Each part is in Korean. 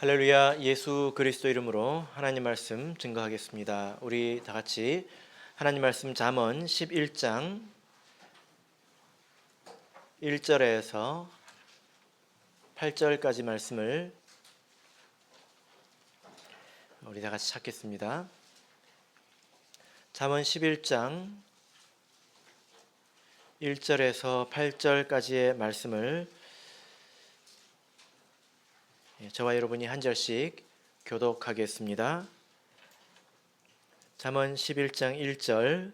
할렐루야. 예수 그리스도 이름으로 하나님 말씀 증거하겠습니다. 우리 다 같이 하나님 말씀 잠언 11장 1절에서 8절까지 말씀을 우리 다 같이 찾겠습니다. 잠언 11장 1절에서 8절까지의 말씀을 저와 여러분이 한 절씩 교독하겠습니다. 잠언 11장 1절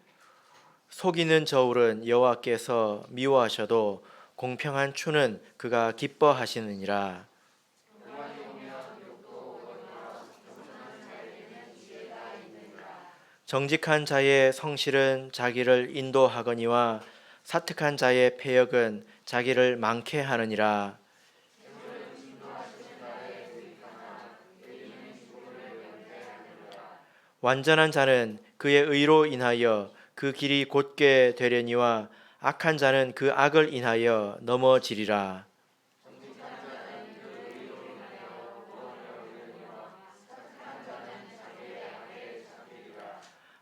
속이는 저울은 여호와께서 미워하셔도 공평한 추는 그가 기뻐하시느니라. 정직한 자의 성실은 자기를 인도하거니와 사특한 자의 패역은 자기를 망케 하느니라. 완전한 자는 그의 의로 인하여 그 길이 곧게 되려니와 악한 자는 그 악을 인하여 넘어지리라.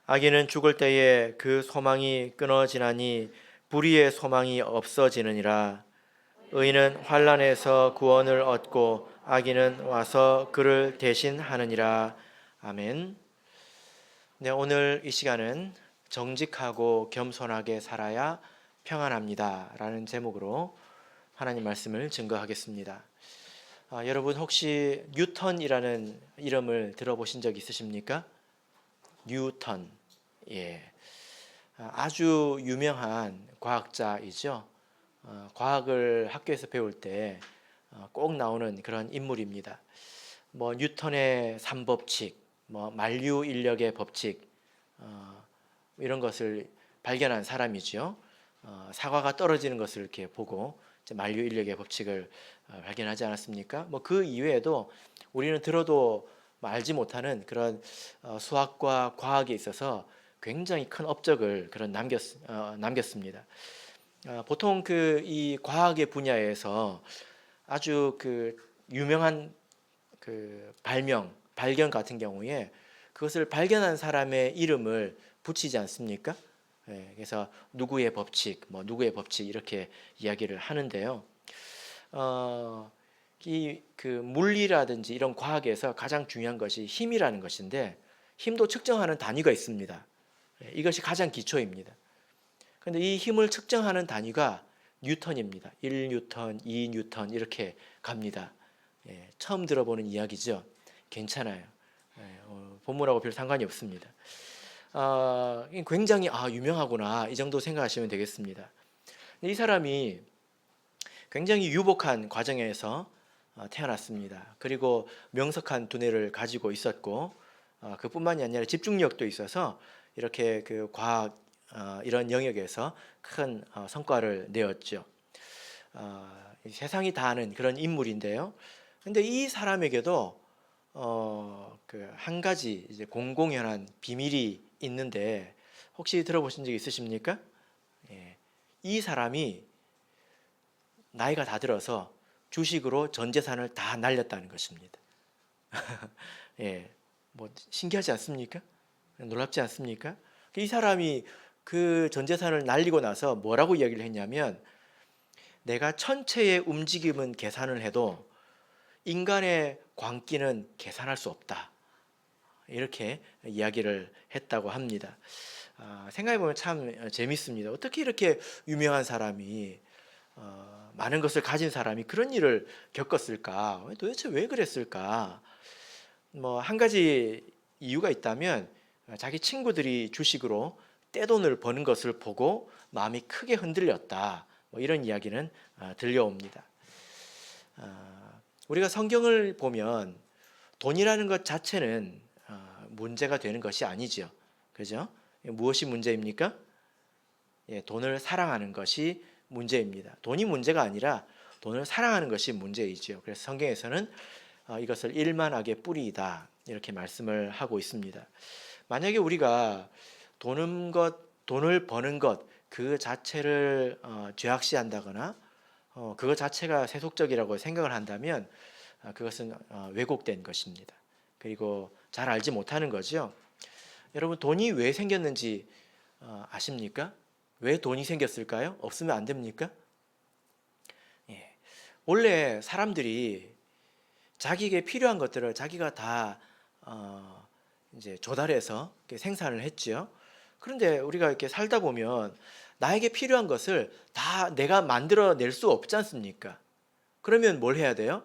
악인은 죽을 때에 그 소망이 끊어지나니 불의의 소망이 없어지느니라. 의인은 환난에서 구원을 얻고 악인은 와서 그를 대신하느니라. 아멘. 네, 오늘 이 시간은 정직하고 겸손하게 살아야 평안합니다 라는 제목으로 하나님 말씀을 증거하겠습니다. 여러분 혹시 뉴턴이라는 이름을 들어보신 적 있으십니까? 뉴턴. 예. 아주 유명한 과학자이죠. 과학을 학교에서 배울 때 꼭 나오는 그런 인물입니다. 뭐 뉴턴의 삼법칙, 뭐 만류 인력의 법칙, 이런 것을 발견한 사람이죠. 사과가 떨어지는 것을 이렇게 보고 만류 인력의 법칙을 발견하지 않았습니까? 뭐 그 이외에도 우리는 들어도 알지 못하는 그런 수학과 과학에 있어서 굉장히 큰 업적을 남겼습니다. 보통 이 과학의 분야에서 아주 유명한 발견 같은 경우에 그것을 발견한 사람의 이름을 붙이지 않습니까? 그래서 누구의 법칙, 뭐 누구의 법칙 이렇게 이야기를 하는데요. 물리라든지 이런 과학에서 가장 중요한 것이 힘이라는 것인데 힘도 측정하는 단위가 있습니다. 이것이 가장 기초입니다. 그런데 이 힘을 측정하는 단위가 뉴턴입니다. 1뉴턴, 2뉴턴 이렇게 갑니다. 처음 들어보는 이야기죠. 괜찮아요. 본문하고 별 상관이 없습니다. 굉장히 유명하구나 이 정도 생각하시면 되겠습니다. 이 사람이 굉장히 유복한 과정에서 태어났습니다. 그리고 명석한 두뇌를 가지고 있었고 그뿐만이 아니라 집중력도 있어서 이렇게 과학 이런 영역에서 큰 성과를 내었죠. 세상이 다 아는 그런 인물인데요. 근데 이 사람에게도 한 가지 이제 공공연한 비밀이 있는데 혹시 들어보신 적 있으십니까? 이 사람이 나이가 다 들어서 주식으로 전 재산을 다 날렸다는 것입니다. 뭐 신기하지 않습니까? 놀랍지 않습니까? 이 사람이 그 전 재산을 날리고 나서 뭐라고 이야기를 했냐면 내가 천체의 움직임은 계산을 해도 인간의 광기는 계산할 수 없다. 이렇게 이야기를 했다고 합니다. 생각해보면 참 재밌습니다. 어떻게 이렇게 유명한 사람이 많은 것을 가진 사람이 그런 일을 겪었을까? 도대체 왜 그랬을까? 뭐 한 가지 이유가 있다면 자기 친구들이 주식으로 떼돈을 버는 것을 보고 마음이 크게 흔들렸다. 뭐 이런 이야기는 들려옵니다. 우리가 성경을 보면 돈이라는 것 자체는 문제가 되는 것이 아니죠. 그죠? 무엇이 문제입니까? 돈을 사랑하는 것이 문제입니다. 돈이 문제가 아니라 돈을 사랑하는 것이 문제이죠. 그래서 성경에서는 이것을 일만악의 뿌리이다 이렇게 말씀을 하고 있습니다. 만약에 우리가 돈을 버는 것 그 자체를 죄악시한다거나 그것 자체가 세속적이라고 생각을 한다면 그것은 왜곡된 것입니다. 그리고 잘 알지 못하는 거죠. 여러분, 돈이 왜 생겼는지 아십니까? 왜 돈이 생겼을까요? 없으면 안 됩니까? 예. 원래 사람들이 자기에게 필요한 것들을 자기가 다 이제 조달해서 이렇게 생산을 했지요. 그런데 우리가 이렇게 살다 보면 나에게 필요한 것을 다 내가 만들어낼 수 없지 않습니까? 그러면 뭘 해야 돼요?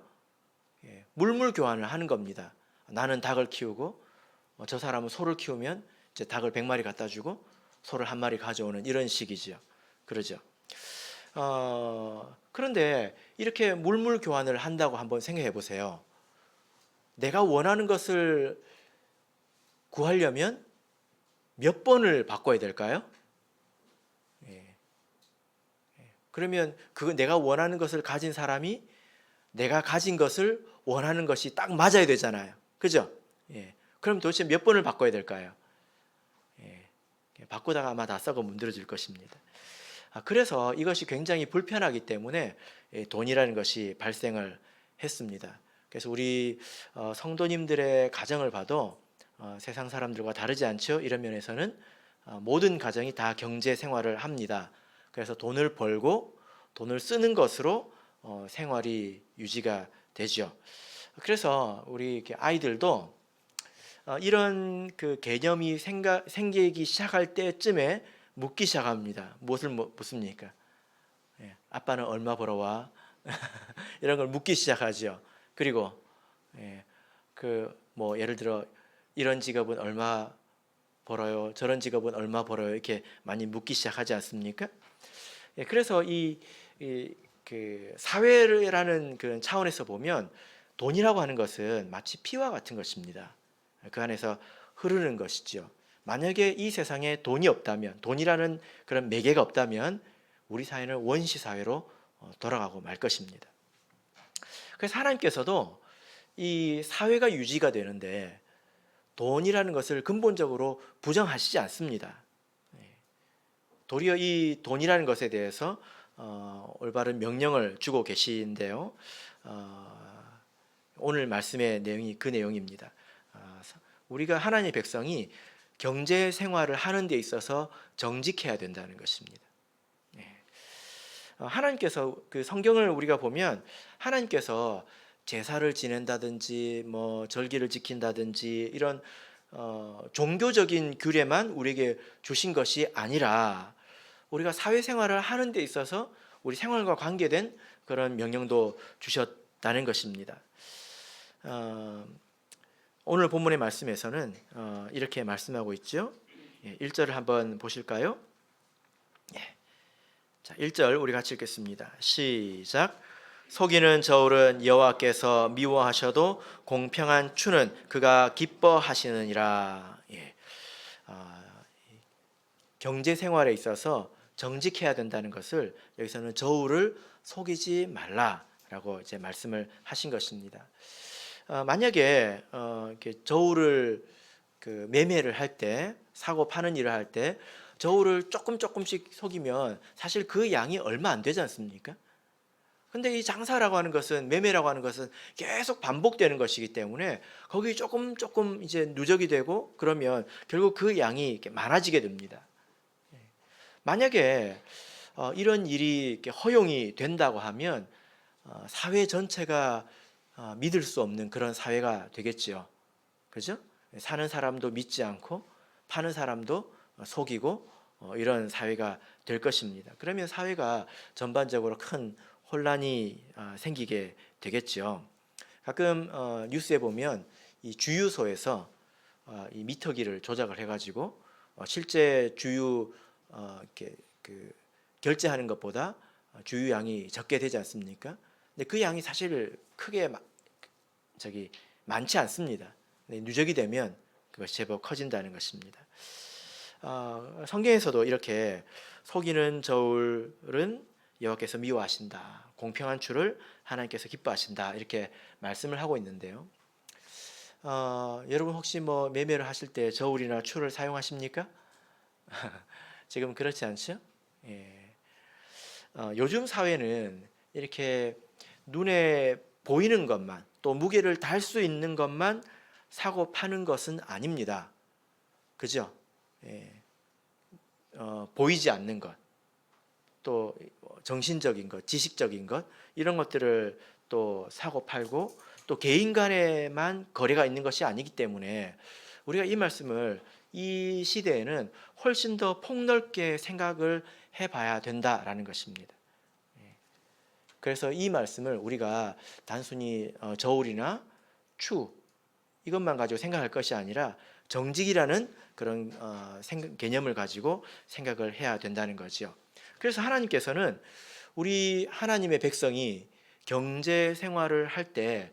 물물 교환을 하는 겁니다. 나는 닭을 키우고 저 사람은 소를 키우면 이제 닭을 100마리 갖다 주고 소를 1마리 가져오는 이런 식이죠. 그러죠. 그런데 이렇게 물물 교환을 한다고 한번 생각해 보세요. 내가 원하는 것을 구하려면 몇 번을 바꿔야 될까요? 그러면 그 내가 원하는 것을 가진 사람이 내가 가진 것을 원하는 것이 딱 맞아야 되잖아요. 그죠? 그럼 도대체 몇 번을 바꿔야 될까요? 바꾸다가 아마 다 썩어 문드러질 것입니다. 그래서 이것이 굉장히 불편하기 때문에 돈이라는 것이 발생을 했습니다. 그래서 우리 성도님들의 가정을 봐도 세상 사람들과 다르지 않죠. 이런 면에서는 모든 가정이 다 경제 생활을 합니다. 그래서 돈을 벌고 돈을 쓰는 것으로 생활이 유지가 되죠. 그래서 우리 이렇게 아이들도 이런 그 개념이 생기기 시작할 때쯤에 묻기 시작합니다. 무엇을 묻습니까? 아빠는 얼마 벌어와? 이런 걸 묻기 시작하죠. 그리고 그 뭐 예를 들어 이런 직업은 얼마 벌어요? 저런 직업은 얼마 벌어요? 이렇게 많이 묻기 시작하지 않습니까? 그래서 그 사회라는 그런 차원에서 보면 돈이라고 하는 것은 마치 피와 같은 것입니다. 그 안에서 흐르는 것이죠. 만약에 이 세상에 돈이 없다면, 돈이라는 그런 매개가 없다면 우리 사회는 원시 사회로 돌아가고 말 것입니다. 그래서 하나님께서도 이 사회가 유지가 되는데 돈이라는 것을 근본적으로 부정하시지 않습니다. 도리어 이 돈이라는 것에 대해서 올바른 명령을 주고 계신데요. 오늘 말씀의 내용이 그 내용입니다. 우리가 하나님의 백성이 경제 생활을 하는 데 있어서 정직해야 된다는 것입니다. 하나님께서 그 성경을 우리가 보면 하나님께서 제사를 지낸다든지 뭐 절기를 지킨다든지 이런 종교적인 규례만 우리에게 주신 것이 아니라 우리가 사회생활을 하는 데 있어서 우리 생활과 관계된 그런 명령도 주셨다는 것입니다. 오늘 본문의 말씀에서는 이렇게 말씀하고 있죠. 1절을 한번 보실까요? 자, 1절 우리 같이 읽겠습니다. 시작. 속이는 저울은 여호와께서 미워하셔도 공평한 추는 그가 기뻐하시느니라. 경제 생활에 있어서 정직해야 된다는 것을 여기서는 저울을 속이지 말라라고 이제 말씀을 하신 것입니다. 만약에 이렇게 저울을 그 매매를 할 때, 사고 파는 일을 할 때 저울을 조금씩 속이면 사실 그 양이 얼마 안 되지 않습니까? 근데 이 장사라고 하는 것은, 매매라고 하는 것은 계속 반복되는 것이기 때문에 거기 조금 이제 누적이 되고 그러면 결국 그 양이 이렇게 많아지게 됩니다. 만약에 이런 일이 이렇게 허용이 된다고 하면 사회 전체가 믿을 수 없는 그런 사회가 되겠지요. 그죠? 사는 사람도 믿지 않고 파는 사람도 속이고 이런 사회가 될 것입니다. 그러면 사회가 전반적으로 큰 혼란이 생기게 되겠죠. 가끔 뉴스에 보면 이 주유소에서 이 미터기를 조작을 해가지고 실제 주유 이렇게 그 결제하는 것보다 주유량이 적게 되지 않습니까? 근데 그 양이 사실 크게 많지 않습니다. 누적이 되면 그것이 제법 커진다는 것입니다. 성경에서도 이렇게 속이는 저울은 여호와께서 미워하신다, 공평한 추를 하나님께서 기뻐하신다, 이렇게 말씀을 하고 있는데요. 여러분 혹시 뭐 매매를 하실 때 저울이나 추를 사용하십니까? 지금 그렇지 않죠? 요즘 사회는 이렇게 눈에 보이는 것만, 또 무게를 달 수 있는 것만 사고 파는 것은 아닙니다. 그죠? 예. 보이지 않는 것, 또 정신적인 것, 지식적인 것, 이런 것들을 또 사고 팔고, 또 개인 간에만 거래가 있는 것이 아니기 때문에 우리가 이 말씀을 이 시대에는 훨씬 더 폭넓게 생각을 해봐야 된다라는 것입니다. 그래서 이 말씀을 우리가 단순히 저울이나 추 이것만 가지고 생각할 것이 아니라 정직이라는 그런 개념을 가지고 생각을 해야 된다는 거죠. 그래서 하나님께서는 우리 하나님의 백성이 경제 생활을 할 때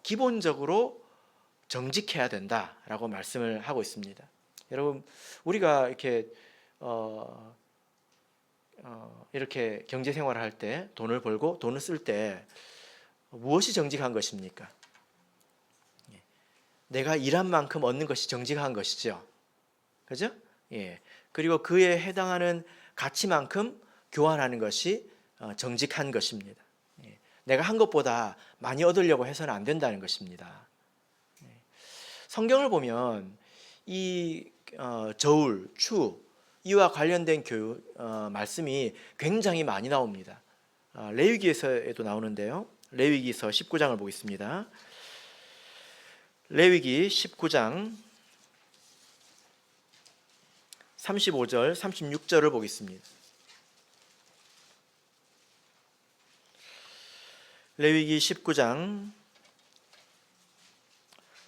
기본적으로 정직해야 된다라고 말씀을 하고 있습니다. 여러분, 우리가 이렇게 경제 생활을 할 때, 돈을 벌고 돈을 쓸 때 무엇이 정직한 것입니까? 내가 일한 만큼 얻는 것이 정직한 것이죠. 그죠? 예. 그리고 그에 해당하는 가치만큼 교환하는 것이 정직한 것입니다. 예. 내가 한 것보다 많이 얻으려고 해서는 안 된다는 것입니다. 예. 성경을 보면 이 저울, 추 이와 관련된 말씀이 굉장히 많이 나옵니다. 레위기에서도 나오는데요. 레위기서 19장을 보겠습니다. 레위기 19장 35절, 36절을 보겠습니다. 레위기 19장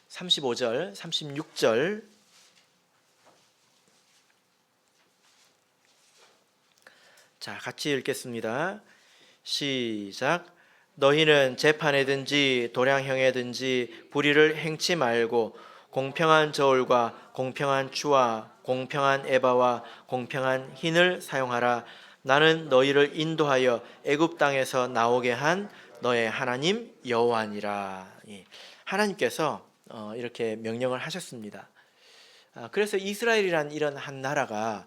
35절, 36절. 자, 같이 읽겠습니다. 시작. 너희는 재판에든지 도량형에든지 불의를 행치 말고 공평한 저울과 공평한 추와 공평한 에바와 공평한 흰을 사용하라. 나는 너희를 인도하여 애굽 땅에서 나오게 한 너의 하나님 여호와니라. 하나님께서 이렇게 명령을 하셨습니다. 그래서 이스라엘이란 이런 한 나라가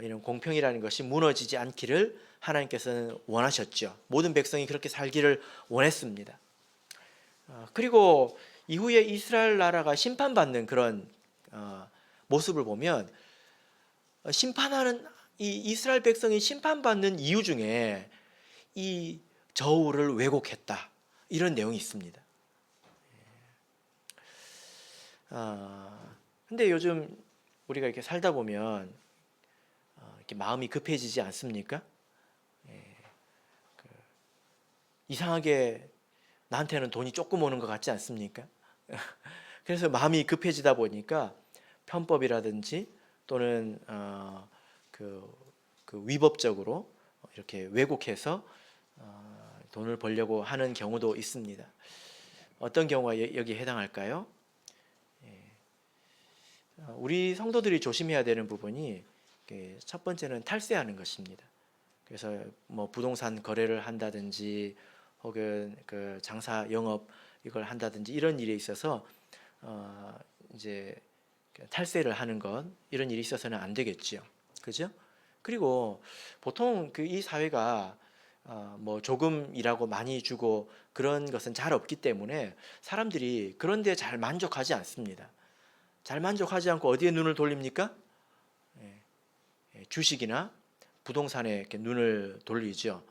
이런 공평이라는 것이 무너지지 않기를 하나님께서는 원하셨죠. 모든 백성이 그렇게 살기를 원했습니다. 그리고 이후에 이스라엘 나라가 심판받는 그런 모습을 보면 심판하는 이 이스라엘 백성이 심판받는 이유 중에 이 저울을 왜곡했다 이런 내용이 있습니다. 근데 요즘 우리가 이렇게 살다 보면 이렇게 마음이 급해지지 않습니까? 이상하게 나한테는 돈이 조금 오는 것 같지 않습니까? 그래서 마음이 급해지다 보니까 편법이라든지 또는 그 위법적으로 이렇게 왜곡해서 돈을 벌려고 하는 경우도 있습니다. 어떤 경우가 여기에 해당할까요? 우리 성도들이 조심해야 되는 부분이 첫 번째는 탈세하는 것입니다. 그래서 뭐 부동산 거래를 한다든지 혹은 그 장사 영업 이걸 한다든지 이런 일에 있어서 이제 탈세를 하는 것 이런 일이 있어서는 안 되겠죠. 그죠? 그리고 보통 이 사회가 뭐 조금이라고 많이 주고 그런 것은 잘 없기 때문에 사람들이 그런 데 잘 만족하지 않습니다. 잘 만족하지 않고 어디에 눈을 돌립니까? 주식이나 부동산에 이렇게 눈을 돌리죠.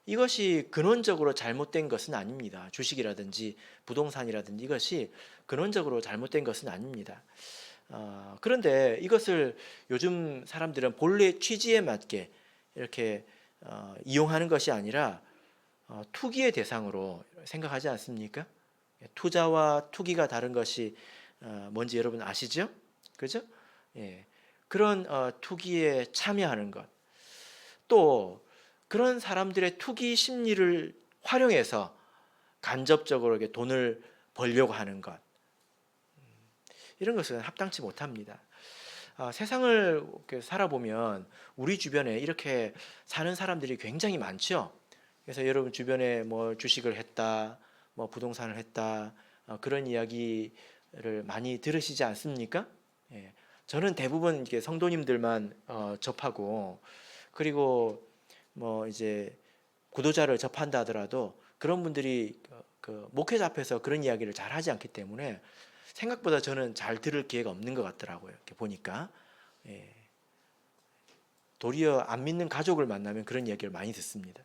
이것이 근원적으로 잘못된 것은 아닙니다. 주식이라든지 부동산이라든지 이것이 근원적으로 잘못된 것은 아닙니다. 그런데 이것을 요즘 사람들은 본래 취지에 맞게 이렇게 이용하는 것이 아니라 투기의 대상으로 생각하지 않습니까? 투자와 투기가 다른 것이 뭔지 여러분 아시죠? 그죠? 예. 그런 투기에 참여하는 것, 또 그런 사람들의 투기 심리를 활용해서 간접적으로 이렇게 돈을 벌려고 하는 것, 이런 것은 합당치 못합니다. 세상을 살아보면 우리 주변에 이렇게 사는 사람들이 굉장히 많죠. 그래서 여러분 주변에 뭐 주식을 했다, 뭐 부동산을 했다, 그런 이야기를 많이 들으시지 않습니까? 예. 저는 대부분 이렇게 성도님들만 접하고, 그리고 뭐 이제 구도자를 접한다 하더라도 그런 분들이 그 목회자 앞에서 그런 이야기를 잘 하지 않기 때문에 생각보다 저는 잘 들을 기회가 없는 것 같더라고요. 이렇게 보니까. 예. 도리어 안 믿는 가족을 만나면 그런 이야기를 많이 듣습니다.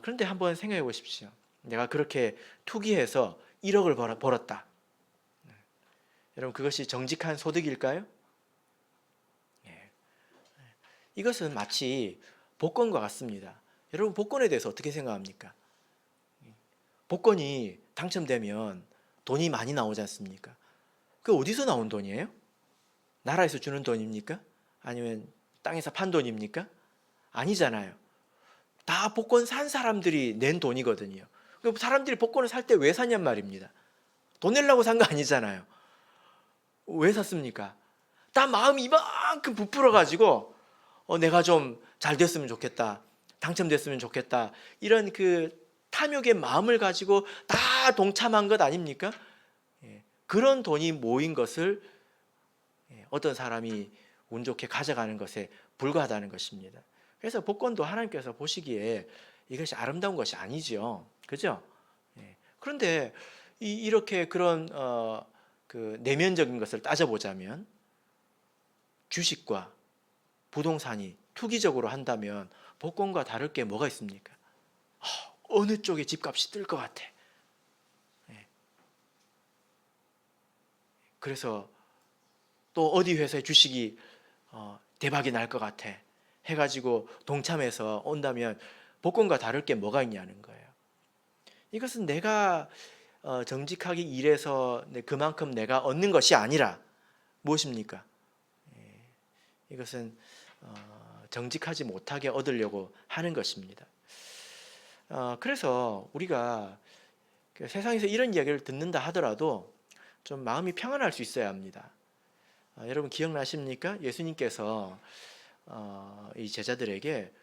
그런데 한번 생각해 보십시오. 내가 그렇게 투기해서 1억을 벌었다. 여러분, 그것이 정직한 소득일까요? 예. 이것은 마치 복권과 같습니다. 여러분, 복권에 대해서 어떻게 생각합니까? 복권이 당첨되면 돈이 많이 나오지 않습니까? 그 어디서 나온 돈이에요? 나라에서 주는 돈입니까? 아니면 땅에서 판 돈입니까? 아니잖아요. 다 복권 산 사람들이 낸 돈이거든요. 사람들이 복권을 살 때 왜 사냔 말입니다. 돈 내려고 산 거 아니잖아요. 왜 샀습니까? 다 마음이 이만큼 부풀어가지고 내가 좀 잘 됐으면 좋겠다, 당첨됐으면 좋겠다, 이런 그 탐욕의 마음을 가지고 다 동참한 것 아닙니까? 그런 돈이 모인 것을 어떤 사람이 운 좋게 가져가는 것에 불과하다는 것입니다. 그래서 복권도 하나님께서 보시기에 이것이 아름다운 것이 아니죠. 그죠? 그런데 이렇게 그런 그 내면적인 것을 따져보자면 주식과 부동산이 투기적으로 한다면 복권과 다를 게 뭐가 있습니까? 어느 쪽에 집값이 뜰 것 같아. 그래서 또 어디 회사의 주식이 대박이 날 것 같아 해가지고 동참해서 온다면 복권과 다를 게 뭐가 있냐는 거예요. 이것은 내가 정직하게 일해서 그만큼 내가 얻는 것이 아니라 무엇입니까? 이것은 정직하지 못하게 얻으려고 하는 것입니다. 그래서 우리가 세상에서 이런 이야기를 듣는다 하더라도 좀 마음이 평안할 수 있어야 합니다. 여러분 기억나십니까? 예수님께서 이 제자들에게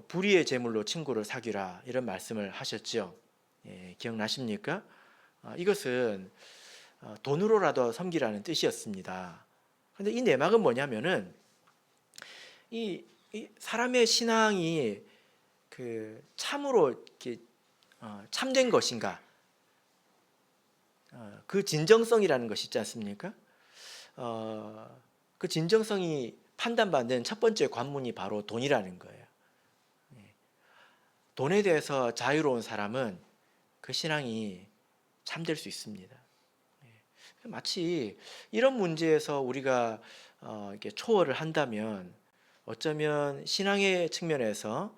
불의의 제물로 친구를 사귀라 이런 말씀을 하셨죠. 기억나십니까? 이것은 돈으로라도 섬기라는 뜻이었습니다. 그런데 이 내막은 뭐냐면은 이 사람의 신앙이 그 참으로 이렇게 참된 것인가, 그 진정성이라는 것이 있지 않습니까? 그 진정성이 판단받는 첫 번째 관문이 바로 돈이라는 거예요. 돈에 대해서 자유로운 사람은 그 신앙이 참될 수 있습니다. 마치 이런 문제에서 우리가 이렇게 초월을 한다면 어쩌면 신앙의 측면에서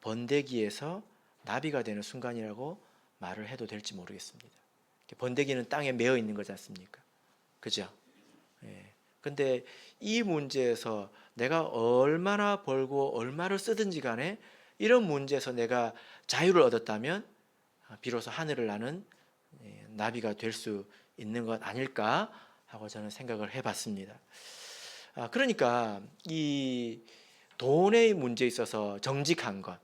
번데기에서 나비가 되는 순간이라고 말을 해도 될지 모르겠습니다. 번데기는 땅에 매어 있는 거지 않습니까? 그죠? 근데 이 문제에서 내가 얼마나 벌고 얼마를 쓰든지 간에 이런 문제에서 내가 자유를 얻었다면 비로소 하늘을 나는 나비가 될 수 있는 것 아닐까 하고 저는 생각을 해봤습니다. 그러니까 이 돈의 문제에 있어서 정직한 것,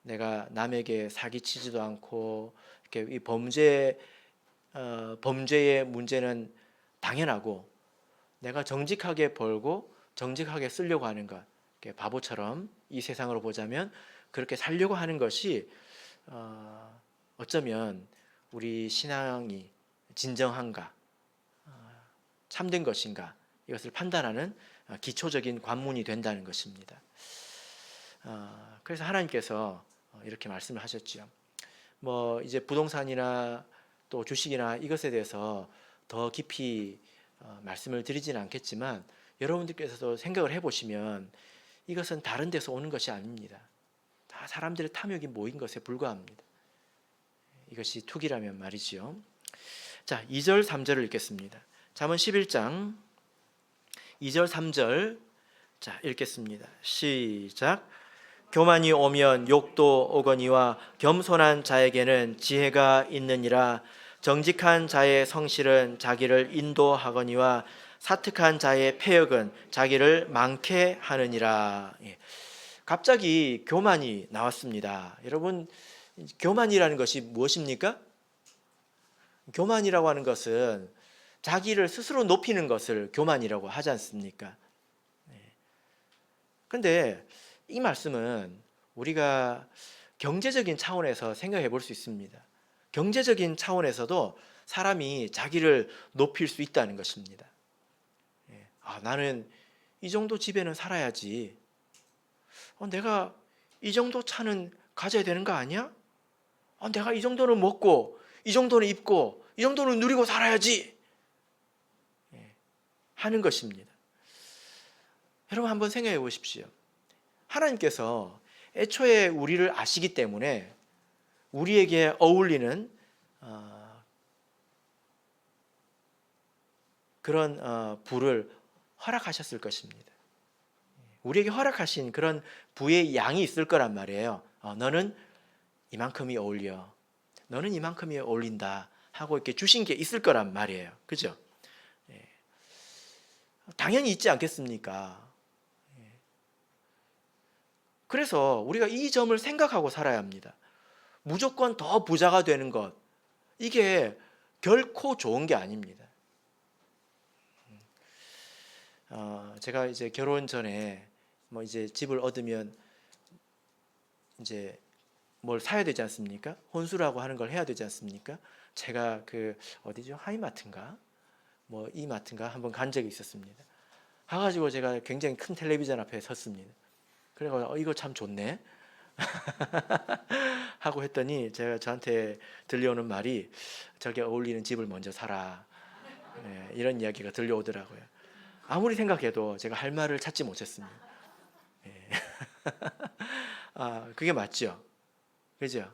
내가 남에게 사기치지도 않고 이렇게 이 범죄의 문제는 당연하고, 내가 정직하게 벌고 정직하게 쓰려고 하는 것, 바보처럼 이 세상으로 보자면 그렇게 살려고 하는 것이 어쩌면 우리 신앙이 진정한가, 참된 것인가, 이것을 판단하는 기초적인 관문이 된다는 것입니다. 그래서 하나님께서 이렇게 말씀을 하셨죠. 뭐 이제 부동산이나 또 주식이나 이것에 대해서 더 깊이 말씀을 드리지는 않겠지만 여러분들께서도 생각을 해보시면 이것은 다른 데서 오는 것이 아닙니다. 다 사람들의 탐욕이 모인 것에 불과합니다. 이것이 투기라면 말이지요. 자, 2절 3절을 읽겠습니다. 잠언 11장 2절 3절 자 읽겠습니다. 시작. 교만이 오면 욕도 오거니와 겸손한 자에게는 지혜가 있느니라. 정직한 자의 성실은 자기를 인도하거니와 사특한 자의 패역은 자기를 많게 하느니라. 갑자기 교만이 나왔습니다. 여러분, 교만이라는 것이 무엇입니까? 교만이라고 하는 것은 자기를 스스로 높이는 것을 교만이라고 하지 않습니까? 그런데 이 말씀은 우리가 경제적인 차원에서 생각해 볼 수 있습니다. 경제적인 차원에서도 사람이 자기를 높일 수 있다는 것입니다. 나는 이 정도 집에는 살아야지. 내가 이 정도 차는 가져야 되는 거 아니야? 내가 이 정도는 먹고, 이 정도는 입고, 이 정도는 누리고 살아야지. 하는 것입니다. 여러분 한번 생각해 보십시오. 하나님께서 애초에 우리를 아시기 때문에 우리에게 어울리는 그런 부를 허락하셨을 것입니다. 우리에게 허락하신 그런 부의 양이 있을 거란 말이에요. 너는 이만큼이 어울려. 너는 이만큼이 어울린다 하고 이렇게 주신 게 있을 거란 말이에요. 그죠? 당연히 있지 않겠습니까? 그래서 우리가 이 점을 생각하고 살아야 합니다. 무조건 더 부자가 되는 것, 이게 결코 좋은 게 아닙니다. 제가 이제 결혼 전에 뭐 이제 집을 얻으면 이제 뭘 사야 되지 않습니까? 혼수라고 하는 걸 해야 되지 않습니까? 제가 그 어디죠? 하이마트인가? 뭐 이마트인가 한번 간 적이 있었습니다. 가가지고 제가 굉장히 큰 텔레비전 앞에 섰습니다. 그래서 이거 참 좋네 하고 했더니 저한테 들려오는 말이 저게 어울리는 집을 먼저 사라. 이런 이야기가 들려오더라고요. 아무리 생각해도 제가 할 말을 찾지 못했습니다. 그게 맞죠? 그죠?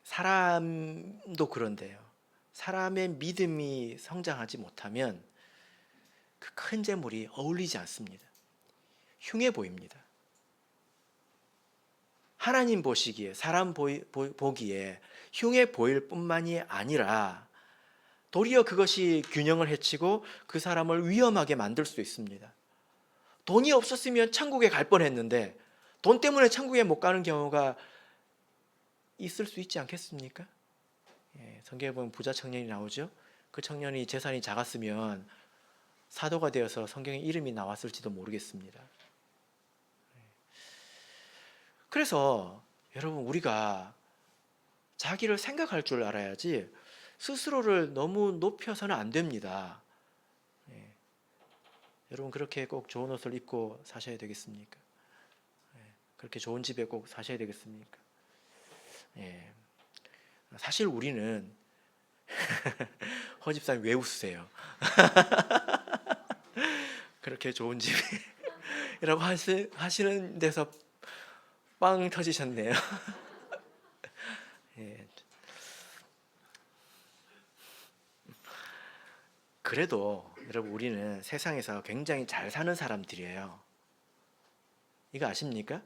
사람도 그런데요. 사람의 믿음이 성장하지 못하면 그 큰 재물이 어울리지 않습니다. 흉해 보입니다. 하나님 보시기에, 사람 보기에 흉해 보일 뿐만이 아니라 도리어 그것이 균형을 해치고 그 사람을 위험하게 만들 수도 있습니다. 돈이 없었으면 천국에 갈 뻔했는데 돈 때문에 천국에 못 가는 경우가 있을 수 있지 않겠습니까? 성경에 보면 부자 청년이 나오죠. 그 청년이 재산이 작았으면 사도가 되어서 성경에 이름이 나왔을지도 모르겠습니다. 그래서 여러분, 우리가 자기를 생각할 줄 알아야지 스스로를 너무 높여서는 안 됩니다. 여러분, 그렇게 꼭 좋은 옷을 입고 사셔야 되겠습니까? 그렇게 좋은 집에 꼭 사셔야 되겠습니까? 사실 우리는 허 집사님 왜 웃으세요? 그렇게 좋은 집이라고 하시는 데서 빵 터지셨네요. 그래도 여러분, 우리는 세상에서 굉장히 잘 사는 사람들이에요. 이거 아십니까?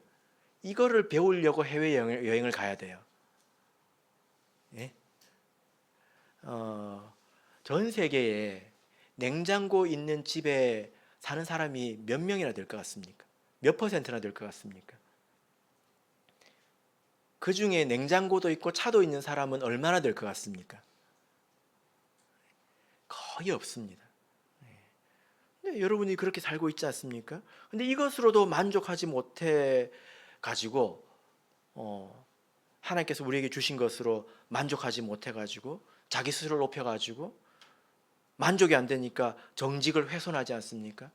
이거를 배우려고 해외여행을 가야 돼요. 전 세계에 냉장고 있는 집에 사는 사람이 몇 명이나 될 것 같습니까? 몇 퍼센트나 될 것 같습니까? 그 중에 냉장고도 있고 차도 있는 사람은 얼마나 될 것 같습니까? 거의 없습니다. 근데 여러분이 그렇게 살고 있지 않습니까? 근데 이것으로도 만족하지 못해 가지고 하나님께서 우리에게 주신 것으로 만족하지 못해 가지고 자기 스스로를 높여 가지고 만족이 안 되니까 정직을 훼손하지 않습니까?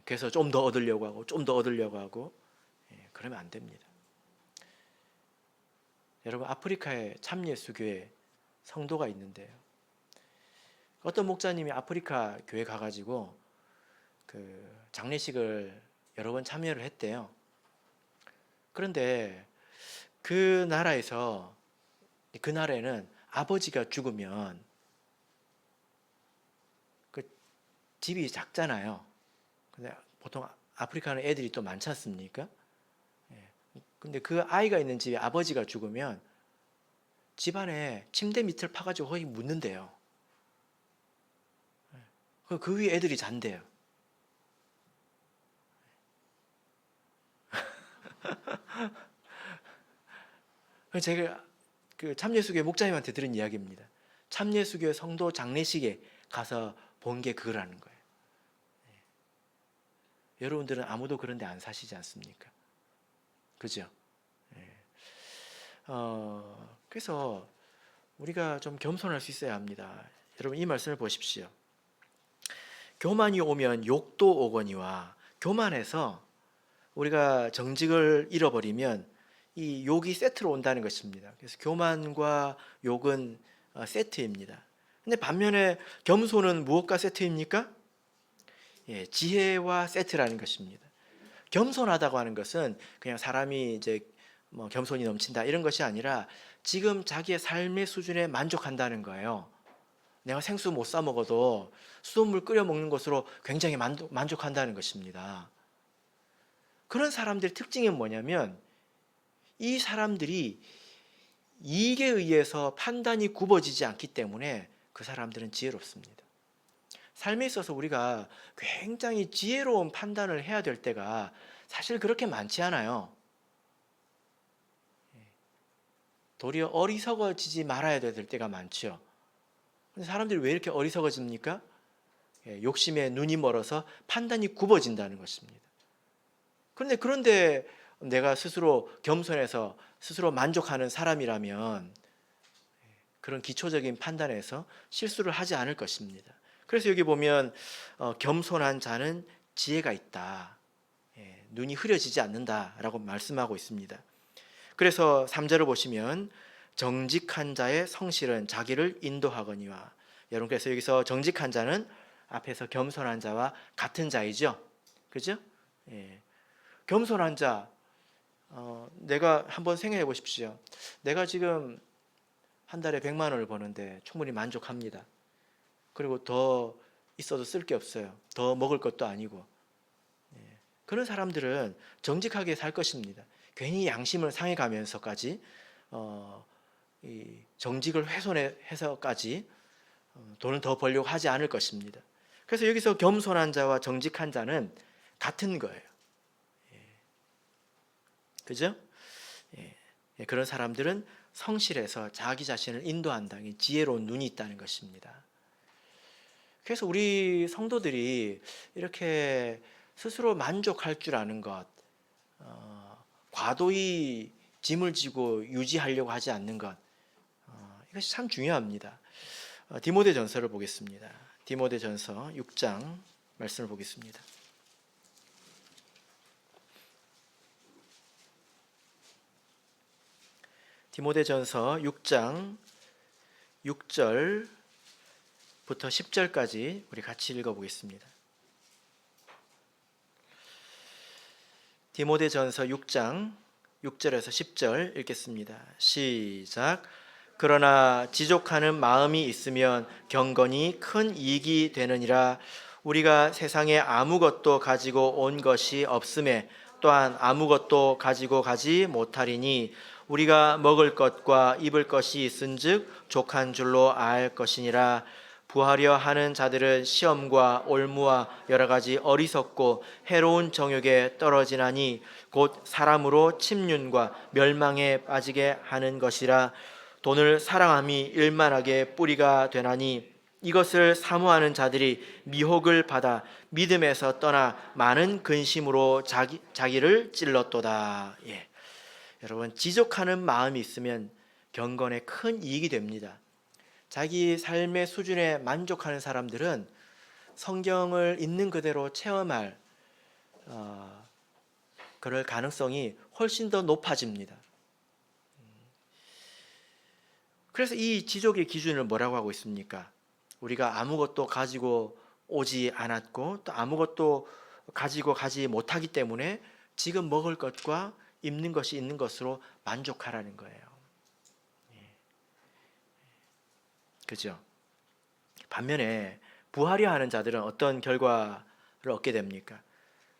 그래서 좀 더 얻으려고 하고 좀 더 얻으려고 하고 그러면 안 됩니다. 여러분, 아프리카에 참예수교회 성도가 있는데요. 어떤 목사님이 아프리카 교회 가가지고 그 장례식을 여러 번 참여를 했대요. 그런데 그 나라에는 아버지가 죽으면 그 집이 작잖아요. 근데 보통 아프리카는 애들이 또 많지 않습니까? 근데 그 아이가 있는 집에 아버지가 죽으면 집안에 침대 밑을 파가지고 거기 묻는데요. 그 위에 애들이 잔대요. 제가 그 참예수교회 목사님한테 들은 이야기입니다. 참예수교회 성도 장례식에 가서 본 게 그거라는 거예요. 여러분들은 아무도 그런 데 안 사시지 않습니까? 그죠? 예. 그래서 우리가 좀 겸손할 수 있어야 합니다. 여러분 이 말씀을 보십시오. 교만이 오면 욕도 오거니와, 교만해서 우리가 정직을 잃어버리면 이 욕이 세트로 온다는 것입니다. 그래서 교만과 욕은 세트입니다. 근데 반면에 겸손은 무엇과 세트입니까? 예, 지혜와 세트라는 것입니다. 겸손하다고 하는 것은 그냥 사람이 이제 뭐 겸손이 넘친다 이런 것이 아니라 지금 자기의 삶의 수준에 만족한다는 거예요. 내가 생수 못 사 먹어도 수돗물 끓여 먹는 것으로 굉장히 만족한다는 것입니다. 그런 사람들의 특징은 뭐냐면 이 사람들이 이익에 의해서 판단이 굽어지지 않기 때문에 그 사람들은 지혜롭습니다. 삶에 있어서 우리가 굉장히 지혜로운 판단을 해야 될 때가 사실 그렇게 많지 않아요. 도리어 어리석어지지 말아야 될 때가 많죠. 근데 사람들이 왜 이렇게 어리석어집니까? 욕심에 눈이 멀어서 판단이 굽어진다는 것입니다. 그런데 내가 스스로 겸손해서 스스로 만족하는 사람이라면 그런 기초적인 판단에서 실수를 하지 않을 것입니다. 그래서 여기 보면 겸손한 자는 지혜가 있다. 눈이 흐려지지 않는다라고 말씀하고 있습니다. 그래서 3절을 보시면 정직한 자의 성실은 자기를 인도하거니와. 여러분 그래서 여기서 정직한 자는 앞에서 겸손한 자와 같은 자이죠. 그죠? 겸손한 자, 내가 한번 생각해 보십시오. 내가 지금 한 달에 100만 원을 버는데 충분히 만족합니다. 그리고 더 있어도 쓸 게 없어요. 더 먹을 것도 아니고. 그런 사람들은 정직하게 살 것입니다. 괜히 양심을 상해가면서까지 이 정직을 훼손해서까지 돈을 더 벌려고 하지 않을 것입니다. 그래서 여기서 겸손한 자와 정직한 자는 같은 거예요. 그죠? 그런 사람들은 성실해서 자기 자신을 인도한다는 지혜로운 눈이 있다는 것입니다. 그래서 우리 성도들이 이렇게 스스로 만족할 줄 아는 것, 과도히 짐을 지고 유지하려고 하지 않는 것, 이것이 참 중요합니다. 디모데전서를 보겠습니다. 디모데전서 6장 말씀을 보겠습니다. 디모데전서 6장 6절부터 10절까지 우리 같이 읽어보겠습니다. 디모데전서 6장 6절에서 10절 읽겠습니다. 시작. 그러나 지족하는 마음이 있으면 경건이 큰 이익이 되느니라. 우리가 세상에 아무것도 가지고 온 것이 없음에 또한 아무것도 가지고 가지 못하리니 우리가 먹을 것과 입을 것이 있은즉 족한 줄로 알 것이니라. 부하려 하는 자들은 시험과 올무와 여러 가지 어리석고 해로운 정욕에 떨어지나니 곧 사람으로 침륜과 멸망에 빠지게 하는 것이라. 돈을 사랑함이 일만하게 뿌리가 되나니 이것을 사모하는 자들이 미혹을 받아 믿음에서 떠나 많은 근심으로 자기를 찔렀도다. 여러분 지족하는 마음이 있으면 경건에 큰 이익이 됩니다. 자기 삶의 수준에 만족하는 사람들은 성경을 있는 그대로 체험할 그럴 가능성이 훨씬 더 높아집니다. 그래서 이 지족의 기준을 뭐라고 하고 있습니까? 우리가 아무것도 가지고 오지 않았고 또 아무것도 가지고 가지 못하기 때문에 지금 먹을 것과 입는 것이 있는 것으로 만족하라는 거예요. 그죠? 반면에 부하려 하는 자들은 어떤 결과를 얻게 됩니까?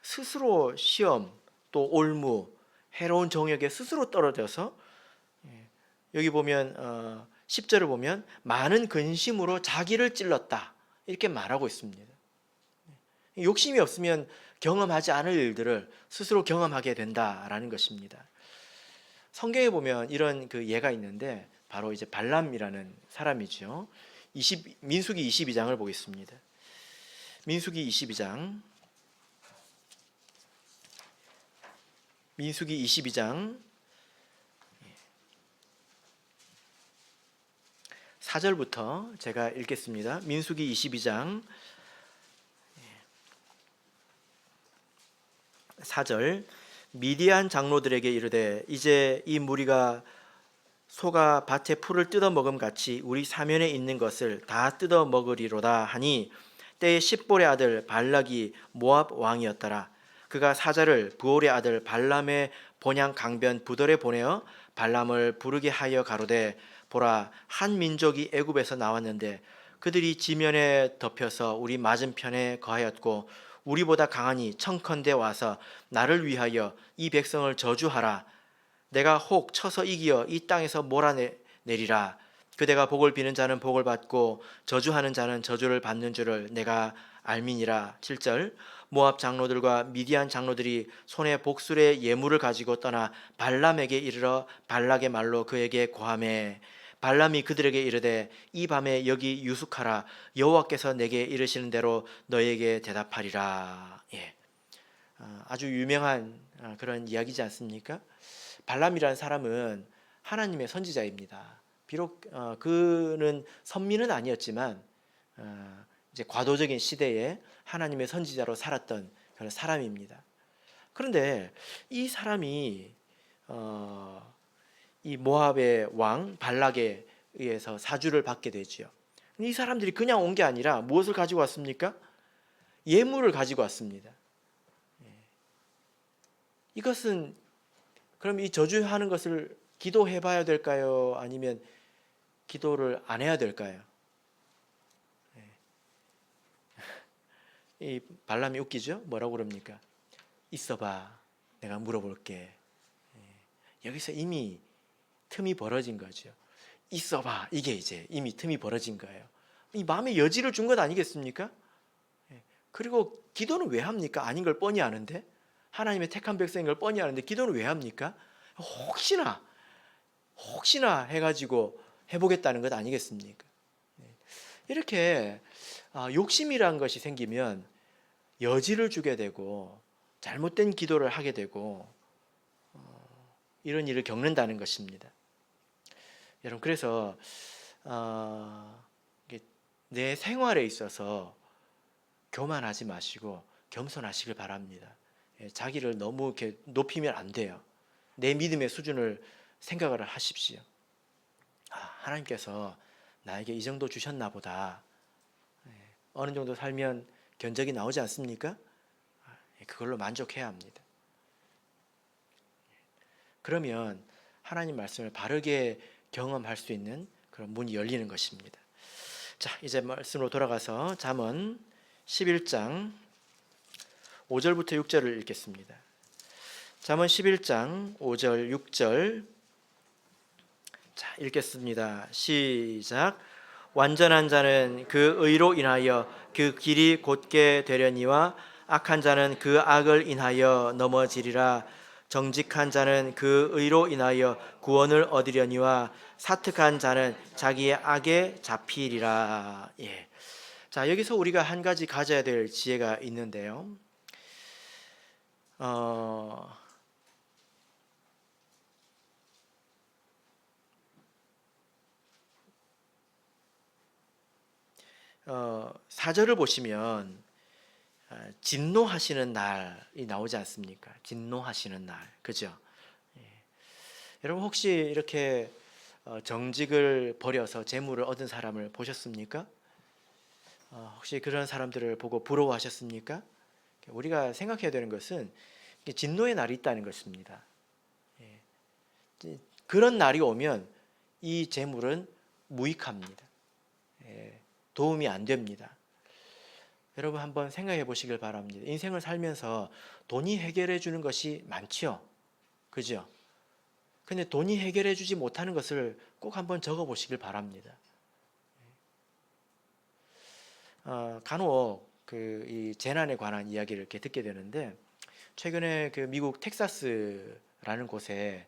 스스로 시험, 또 올무, 해로운 정욕에 스스로 떨어져서 여기 보면 10절을 보면 많은 근심으로 자기를 찔렀다 이렇게 말하고 있습니다. 욕심이 없으면 경험하지 않을 일들을 스스로 경험하게 된다라는 것입니다. 성경에 보면 이런 그 예가 있는데 바로 이제 발람이라는 사람이죠. 민수기 22장을 보겠습니다. 민수기 22장 민수기 22장 4절부터 제가 읽겠습니다. 민수기 22장 4절. 미디안 장로들에게 이르되 이제 이 무리가 소가 밭에 풀을 뜯어 먹음 같이 우리 사면에 있는 것을 다 뜯어 먹으리로다 하니 때에 십볼의 아들 발락이 모압 왕이었더라. 그가 사자를 부올의 아들 발람의 본향 강변 부돌에 보내어 발람을 부르게 하여 가로되 보라, 한 민족이 애굽에서 나왔는데 그들이 지면에 덮여서 우리 맞은편에 거하였고 우리보다 강하니 청컨대 와서 나를 위하여 이 백성을 저주하라. 내가 혹 쳐서 이기어 이 땅에서 몰아내리라. 그대가 복을 비는 자는 복을 받고 저주하는 자는 저주를 받는 줄을 내가 알미니라. 7절. 모압 장로들과 미디안 장로들이 손에 복술의 예물을 가지고 떠나 발람에게 이르러 발락의 말로 그에게 고하매 발람이 그들에게 이르되 이 밤에 여기 유숙하라. 여호와께서 내게 이르시는 대로 너에게 대답하리라. 아주 유명한 그런 이야기지 않습니까? 발람이라는 사람은 하나님의 선지자입니다. 비록 그는 선민은 아니었지만 이제 과도적인 시대에 하나님의 선지자로 살았던 그런 사람입니다. 그런데 이 사람이 이 모압의 왕 발락에 의해서 사주를 받게 되지요. 이 사람들이 그냥 온 게 아니라 무엇을 가지고 왔습니까? 예물을 가지고 왔습니다. 이것은 그럼 이 저주하는 것을 기도해 봐야 될까요? 아니면 기도를 안 해야 될까요? 이 발람이 웃기죠? 뭐라고 그럽니까? 있어봐, 내가 물어볼게. 여기서 이미 틈이 벌어진 거죠. 있어봐, 이게 이제 이미 틈이 벌어진 거예요. 이 마음의 여지를 준 것 아니겠습니까? 그리고 기도는 왜 합니까? 아닌 걸 뻔히 아는데, 하나님의 택한 백성인 걸 뻔히 아는데 기도는 왜 합니까? 혹시나 해가지고 해보겠다는 것 아니겠습니까? 이렇게 욕심이란 것이 생기면 여지를 주게 되고 잘못된 기도를 하게 되고 이런 일을 겪는다는 것입니다. 여러분, 그래서 내 생활에 있어서 교만하지 마시고 겸손하시길 바랍니다. 자기를 너무 이렇게 높이면 안 돼요. 내 믿음의 수준을 생각을 하십시오. 하나님께서 나에게 이 정도 주셨나 보다. 어느 정도 살면 견적이 나오지 않습니까? 그걸로 만족해야 합니다. 그러면 하나님 말씀을 바르게 경험할 수 있는 그런 문이 열리는 것입니다. 자, 이제 말씀으로 돌아가서 잠언 11장 5절부터 6절을 읽겠습니다. 잠언 11장 5절 6절 자, 읽겠습니다. 시작. 완전한 자는 그 의로 인하여 그 길이 곧게 되려니와 악한 자는 그 악을 인하여 넘어지리라. 정직한 자는 그 의로 인하여 구원을 얻으려니와 사특한 자는 자기의 악에 잡히리라. 자, 여기서 우리가 한 가지 가져야 될 지혜가 있는데요. 사절을 보시면 진노하시는 날이 나오지 않습니까? 진노하시는 날, 그죠? 여러분, 혹시 이렇게 정직을 버려서 재물을 얻은 사람을 보셨습니까? 혹시 그런 사람들을 보고 부러워하셨습니까? 우리가 생각해야 되는 것은 진노의 날이 있다는 것입니다. 그런 날이 오면 이 재물은 무익합니다. 도움이 안 됩니다. 여러분, 한번 생각해 보시길 바랍니다. 인생을 살면서 돈이 해결해 주는 것이 많지요, 그죠? 근데 돈이 해결해 주지 못하는 것을 꼭 한번 적어 보시길 바랍니다. 간혹 이 재난에 관한 이야기를 이렇게 듣게 되는데, 최근에 그 미국 텍사스라는 곳에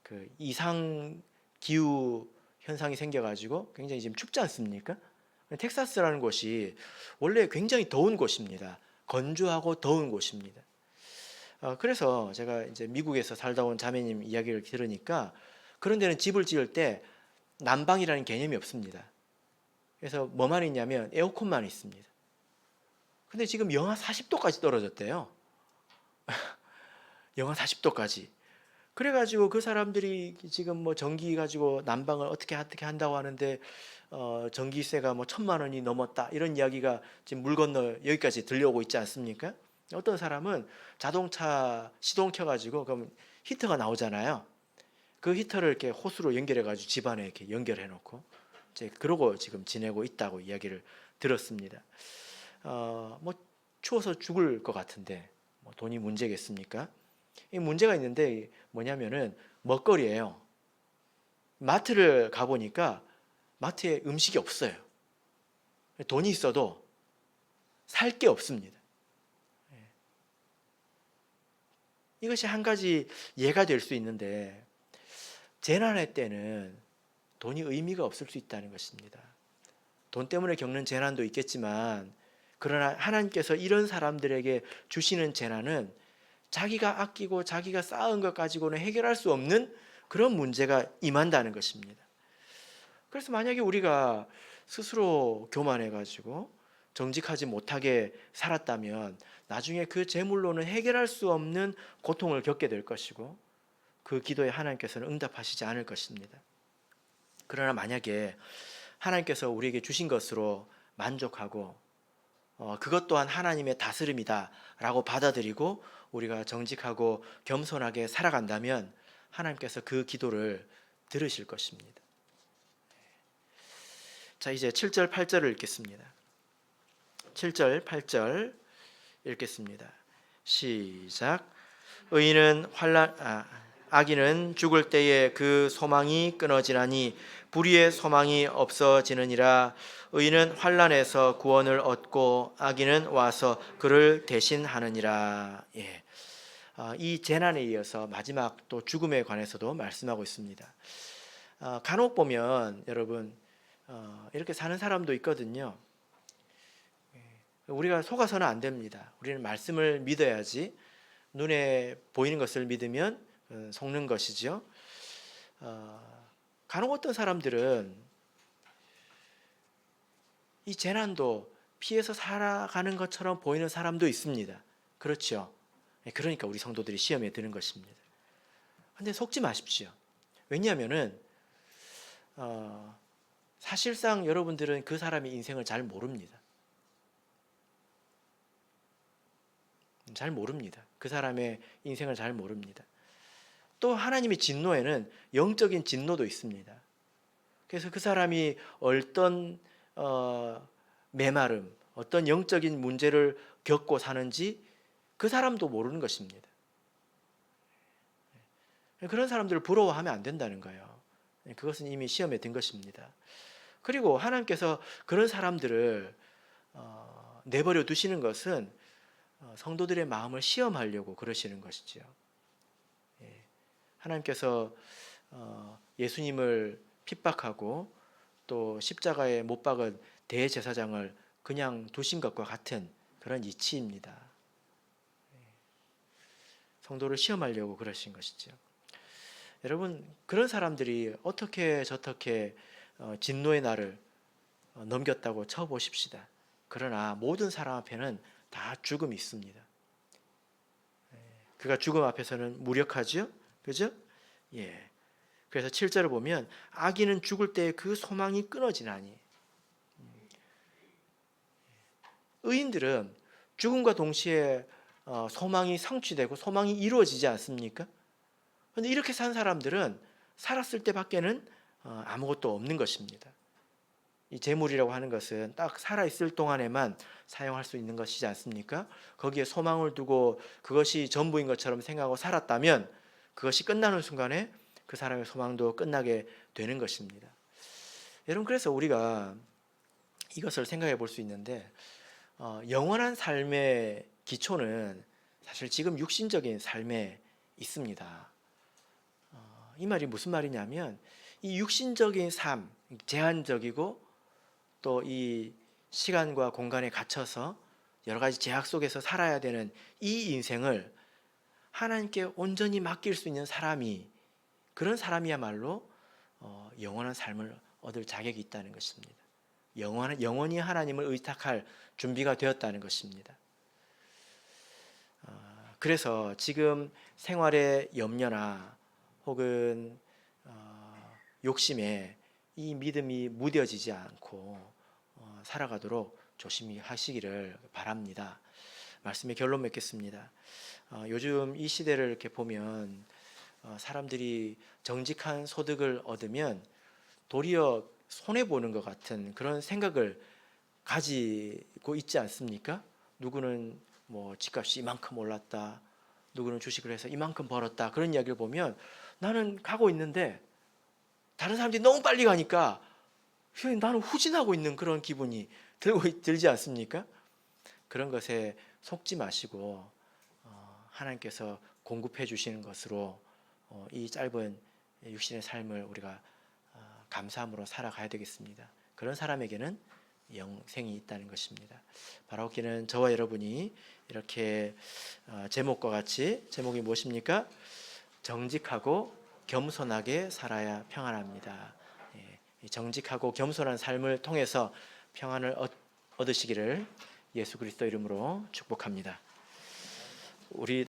그 이상 기후 현상이 생겨가지고 굉장히 지금 춥지 않습니까? 텍사스라는 곳이 원래 굉장히 더운 곳입니다. 건조하고 더운 곳입니다. 그래서 제가 이제 미국에서 살다 온 자매님 이야기를 들으니까 그런 데는 집을 지을 때 난방이라는 개념이 없습니다. 그래서 뭐만 있냐면 에어컨만 있습니다. 근데 지금 영하 40도까지 떨어졌대요. 영하 40도까지. 그래가지고 그 사람들이 지금 뭐 전기 가지고 난방을 어떻게 한다고 하는데 전기세가 뭐 1,000만 원이 넘었다 이런 이야기가 지금 물 건너 여기까지 들려오고 있지 않습니까? 어떤 사람은 자동차 시동 켜가지고 그럼 히터가 나오잖아요. 그 히터를 이렇게 호스로 연결해가지고 집안에 이렇게 연결해놓고 이제 그러고 지금 지내고 있다고 이야기를 들었습니다. 뭐 추워서 죽을 것 같은데 뭐 돈이 문제겠습니까? 이 문제가 있는데 뭐냐면은 먹거리예요. 마트를 가보니까 마트에 음식이 없어요. 돈이 있어도 살 게 없습니다. 이것이 한 가지 예가 될 수 있는데 재난의 때는 돈이 의미가 없을 수 있다는 것입니다. 돈 때문에 겪는 재난도 있겠지만 그러나 하나님께서 이런 사람들에게 주시는 재난은 자기가 아끼고 자기가 쌓은 것 가지고는 해결할 수 없는 그런 문제가 임한다는 것입니다. 그래서 만약에 우리가 스스로 교만해가지고 정직하지 못하게 살았다면 나중에 그 재물로는 해결할 수 없는 고통을 겪게 될 것이고 그 기도에 하나님께서는 응답하시지 않을 것입니다. 그러나 만약에 하나님께서 우리에게 주신 것으로 만족하고 그것 또한 하나님의 다스림이다 라고 받아들이고 우리가 정직하고 겸손하게 살아간다면 하나님께서 그 기도를 들으실 것입니다. 자, 이제 7절 8절을 읽겠습니다. 7절 8절 읽겠습니다. 시작. 의인은 악인은 죽을 때에 그 소망이 끊어지나니 불의의 소망이 없어지느니라. 의인은 환난에서 구원을 얻고 악인은 와서 그를 대신하느니라. 예. 이 재난에 이어서 마지막 또 죽음에 관해서도 말씀하고 있습니다. 간혹 보면 여러분 이렇게 사는 사람도 있거든요. 우리가 속아서는 안 됩니다. 우리는 말씀을 믿어야지. 눈에 보이는 것을 믿으면 속는 것이죠. 간혹 어떤 사람들은 이 재난도 피해서 살아가는 것처럼 보이는 사람도 있습니다. 그렇죠. 그러니까 우리 성도들이 시험에 드는 것입니다. 근데 속지 마십시오. 왜냐하면은 사실상 여러분들은 그 사람의 인생을 잘 모릅니다. 잘 모릅니다. 그 사람의 인생을 잘 모릅니다. 또 하나님의 진노에는 영적인 진노도 있습니다. 그래서 그 사람이 어떤 메마름, 어떤 영적인 문제를 겪고 사는지 그 사람도 모르는 것입니다. 그런 사람들을 부러워하면 안 된다는 거예요. 그것은 이미 시험에 든 것입니다. 그리고 하나님께서 그런 사람들을 내버려 두시는 것은 성도들의 마음을 시험하려고 그러시는 것이죠. 하나님께서 예수님을 핍박하고 또 십자가에 못 박은 대제사장을 그냥 두신 것과 같은 그런 이치입니다. 성도를 시험하려고 그러신 것이죠. 여러분, 그런 사람들이 어떻게 저렇게 진노의 날을 넘겼다고 쳐보십시다. 그러나 모든 사람 앞에는 다 죽음이 있습니다. 그가 죽음 앞에서는 무력하죠? 그죠? 예. 그래서 7절을 보면 악인은 죽을 때 그 소망이 끊어지나니. 의인들은 죽음과 동시에 소망이 성취되고 소망이 이루어지지 않습니까? 그런데 이렇게 산 사람들은 살았을 때밖에는 아무것도 없는 것입니다. 이 재물이라고 하는 것은 딱 살아있을 동안에만 사용할 수 있는 것이지 않습니까? 거기에 소망을 두고 그것이 전부인 것처럼 생각하고 살았다면 그것이 끝나는 순간에 그 사람의 소망도 끝나게 되는 것입니다. 여러분, 그래서 우리가 이것을 생각해 볼 수 있는데 영원한 삶의 기초는 사실 지금 육신적인 삶에 있습니다. 이 말이 무슨 말이냐면 이 육신적인 삶, 제한적이고 또 이 시간과 공간에 갇혀서 여러 가지 제약 속에서 살아야 되는 이 인생을 하나님께 온전히 맡길 수 있는 사람이, 그런 사람이야말로 영원한 삶을 얻을 자격이 있다는 것입니다. 영원히 하나님을 의탁할 준비가 되었다는 것입니다. 그래서 지금 생활의 염려나 혹은 욕심에 이 믿음이 무뎌지지 않고 살아가도록 조심히 하시기를 바랍니다. 말씀의 결론 맺겠습니다. 요즘 이 시대를 이렇게 보면 사람들이 정직한 소득을 얻으면 도리어 손해보는 것 같은 그런 생각을 가지고 있지 않습니까? 누구는 뭐 집값이 이만큼 올랐다, 누구는 주식을 해서 이만큼 벌었다, 그런 이야기를 보면 나는 가고 있는데 다른 사람들이 너무 빨리 가니까 나는 후진하고 있는 그런 기분이 들지 않습니까? 그런 것에 속지 마시고 하나님께서 공급해 주시는 것으로 이 짧은 육신의 삶을 우리가 감사함으로 살아가야 되겠습니다. 그런 사람에게는 영생이 있다는 것입니다. 바라옵기는 저와 여러분이 이렇게 제목과 같이, 제목이 무엇입니까? 정직하고 겸손하게 살아야 평안합니다. 정직하고 겸손한 삶을 통해서 평안을 얻으시기를 예수 그리스도 이름으로 축복합니다. 우리